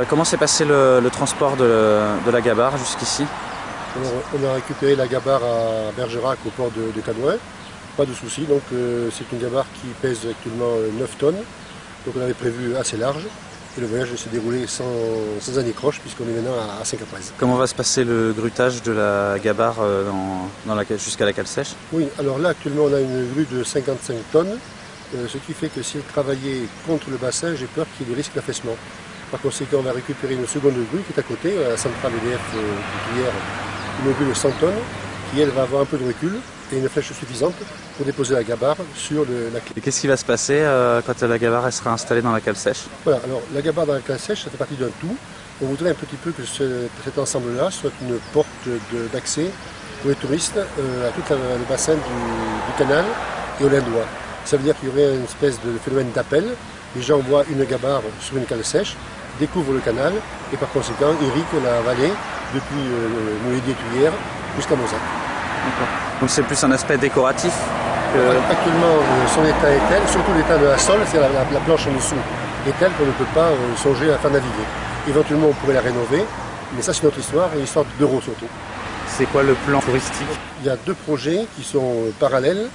Comment s'est passé le transport de la gabarre jusqu'ici? Alors, on a récupéré la gabarre à Bergerac au port de Cadouin, pas de souci. Donc c'est une gabarre qui pèse actuellement 9 tonnes, donc on avait prévu assez large. Et le voyage s'est déroulé sans anicroche puisqu'on est maintenant à Saint-Caprez. Comment va se passer le grutage de la gabarre jusqu'à la cale sèche? Oui, alors là actuellement on a une grue de 55 tonnes, ce qui fait que si elle travaillait contre le bassin, j'ai peur qu'il y ait des risques d'affaissement. Par conséquent, on va récupérer une seconde grue qui est à côté, à la centrale EDF hier, une grue de 100 tonnes, qui elle va avoir un peu de recul et une flèche suffisante pour déposer la gabarre sur la clé. Et qu'est-ce qui va se passer quand la gabarre elle sera installée dans la cale sèche? Voilà, alors la gabarre dans la cale sèche, ça fait partie d'un tout. On voudrait un petit peu que cet ensemble-là soit une porte d'accès pour les touristes à tout le bassin du canal et au Lindois. Ça veut dire qu'il y aurait une espèce de phénomène d'appel. Les gens voient une gabarre sur une cale sèche, découvrent le canal et par conséquent irriguent la vallée depuis Mouledier-Thuillère jusqu'à Mozac. Donc c'est plus un aspect décoratif que... Actuellement, son état est tel, surtout l'état de la sole, c'est-à-dire la planche en dessous, est tel qu'on ne peut pas songer à faire naviguer. Éventuellement, on pourrait la rénover, mais ça c'est notre histoire et l'histoire d'Euro surtout. C'est quoi le plan touristique? Il y a deux projets qui sont parallèles.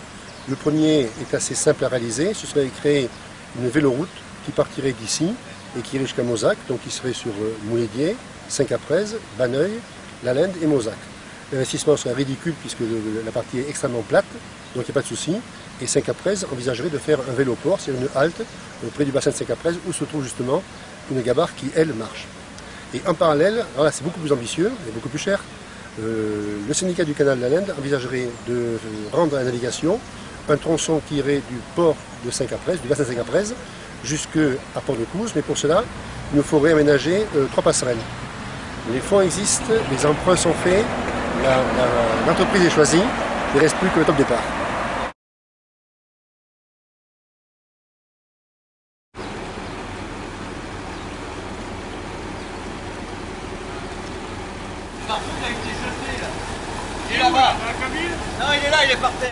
Le premier est assez simple à réaliser, ce serait créer une véloroute qui partirait d'ici et qui irait jusqu'à Mozac, donc qui serait sur Mouledier, Saint-Caprez, Banneuil, La Linde et Mozac. L'investissement serait ridicule puisque la partie est extrêmement plate, donc il n'y a pas de souci. Et Saint-Caprez envisagerait de faire un véloport, c'est une halte près du bassin de Saint-Caprez où se trouve justement une gabarre qui, elle, marche. Et en parallèle, alors là c'est beaucoup plus ambitieux et beaucoup plus cher, le syndicat du canal de la Linde envisagerait de rendre à la navigation un tronçon qui irait du port de Saint-Caprez, du bassin de Saint-Caprez, jusqu'à Port-de-Couze, mais pour cela, il nous faudrait aménager 3 passerelles. Les fonds existent, les emprunts sont faits, l'entreprise est choisie, il ne reste plus que le top départ. Marfout a été jeté là. Il est là-bas. Non, il est là, il est par terre.